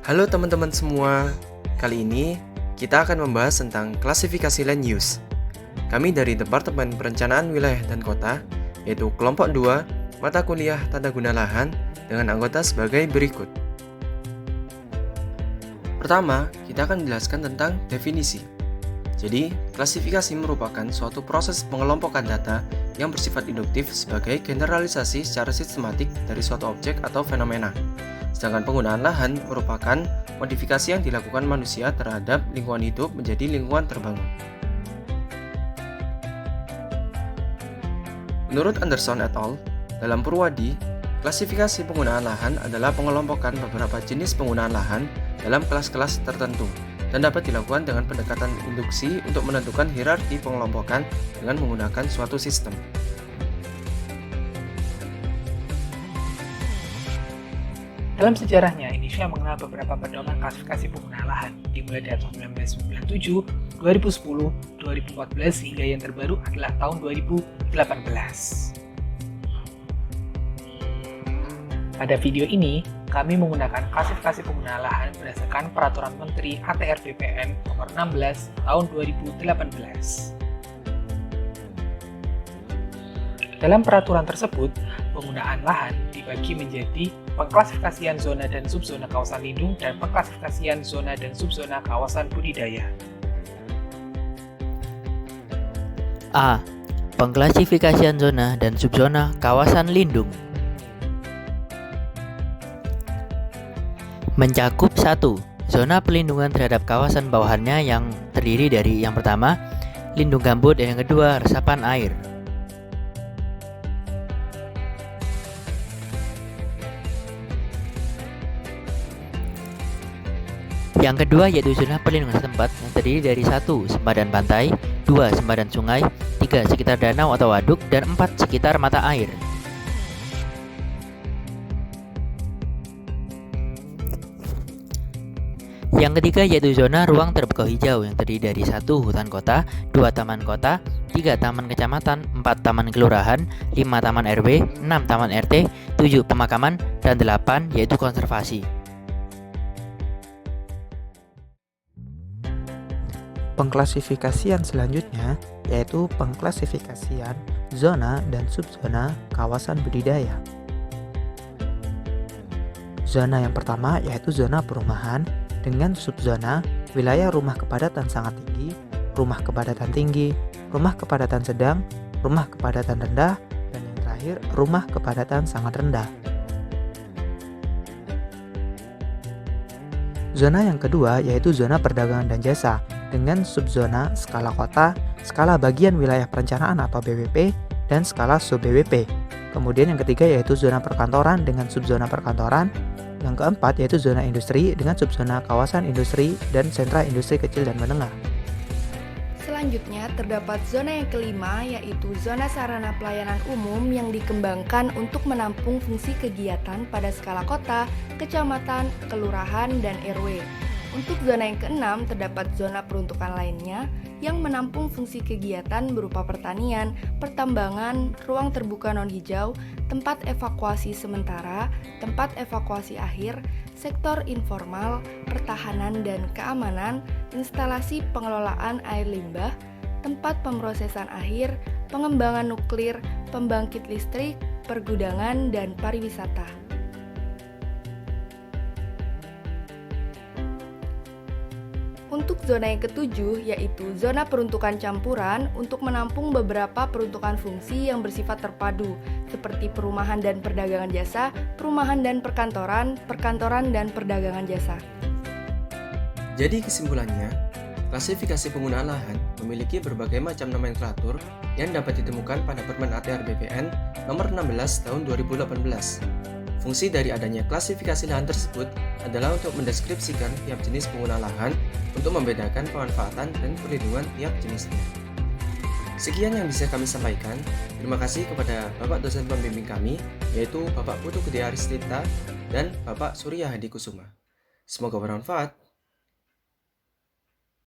Halo teman-teman semua, kali ini kita akan membahas tentang klasifikasi land use. Kami dari Departemen Perencanaan Wilayah dan Kota, yaitu kelompok 2, mata kuliah tata guna lahan dengan anggota sebagai berikut. Pertama, kita akan menjelaskan tentang definisi. Jadi, klasifikasi merupakan suatu proses pengelompokan data yang bersifat induktif sebagai generalisasi secara sistematik dari suatu objek atau fenomena. Sedangkan penggunaan lahan merupakan modifikasi yang dilakukan manusia terhadap lingkungan hidup menjadi lingkungan terbangun. Menurut Anderson et al., dalam Purwadi, klasifikasi penggunaan lahan adalah pengelompokan beberapa jenis penggunaan lahan dalam kelas-kelas tertentu dan dapat dilakukan dengan pendekatan induksi untuk menentukan hierarki pengelompokan dengan menggunakan suatu sistem. Dalam sejarahnya, Indonesia mengenal beberapa pedoman klasifikasi penggunaan lahan, dimulai dari tahun 1997, 2010, 2014, hingga yang terbaru adalah tahun 2018. Pada video ini, kami menggunakan klasifikasi penggunaan lahan berdasarkan Peraturan Menteri ATR BPN Nomor 16 Tahun 2018. Dalam peraturan tersebut, penggunaan lahan dibagi menjadi pengklasifikasian zona dan subzona kawasan lindung dan pengklasifikasian zona dan subzona kawasan budidaya. A. Pengklasifikasian zona dan subzona kawasan lindung. Mencakup 1. Zona pelindungan terhadap kawasan bawahannya yang terdiri dari yang pertama, lindung gambut, dan yang kedua, resapan air. Yang kedua yaitu zona perlindungan setempat yang terdiri dari 1. Sempadan pantai, 2. Sempadan sungai, 3. Sekitar danau atau waduk, dan 4. Sekitar mata air. Yang ketiga yaitu zona ruang terbuka hijau yang terdiri dari 1. Hutan kota, 2. Taman kota, 3. Taman kecamatan, 4. Taman kelurahan, 5. Taman RW, 6. Taman RT, 7. Pemakaman, dan 8. Yaitu konservasi. Pengklasifikasian selanjutnya yaitu pengklasifikasian zona dan subzona kawasan budidaya. Zona yang pertama yaitu zona perumahan dengan subzona wilayah rumah kepadatan sangat tinggi, rumah kepadatan tinggi, rumah kepadatan sedang, rumah kepadatan rendah, dan yang terakhir rumah kepadatan sangat rendah. Zona yang kedua yaitu zona perdagangan dan jasa dengan subzona skala kota, skala bagian wilayah perencanaan atau BWP, dan skala sub-BWP. Kemudian yang ketiga yaitu zona perkantoran dengan subzona perkantoran. Yang keempat yaitu zona industri dengan subzona kawasan industri dan sentra industri kecil dan menengah. Selanjutnya terdapat zona yang kelima yaitu zona sarana pelayanan umum yang dikembangkan untuk menampung fungsi kegiatan pada skala kota, kecamatan, kelurahan, dan RW. Untuk zona yang keenam terdapat zona peruntukan lainnya yang menampung fungsi kegiatan berupa pertanian, pertambangan, ruang terbuka non-hijau, tempat evakuasi sementara, tempat evakuasi akhir, sektor informal, pertahanan dan keamanan, instalasi pengelolaan air limbah, tempat pemrosesan akhir, pengembangan nuklir, pembangkit listrik, pergudangan, dan pariwisata. Untuk zona yang ketujuh yaitu zona peruntukan campuran untuk menampung beberapa peruntukan fungsi yang bersifat terpadu seperti perumahan dan perdagangan jasa, perumahan dan perkantoran, perkantoran dan perdagangan jasa. Jadi kesimpulannya, klasifikasi penggunaan lahan memiliki berbagai macam nomenklatur yang dapat ditemukan pada Permen ATR BPN Nomor 16 Tahun 2018. Fungsi dari adanya klasifikasi lahan tersebut adalah untuk mendeskripsikan tiap jenis penggunaan lahan untuk membedakan pemanfaatan dan perlindungan tiap jenisnya. Sekian yang bisa kami sampaikan. Terima kasih kepada Bapak dosen pembimbing kami, yaitu Bapak Putu Gede Aristita dan Bapak Surya Hadi Kusuma. Semoga bermanfaat.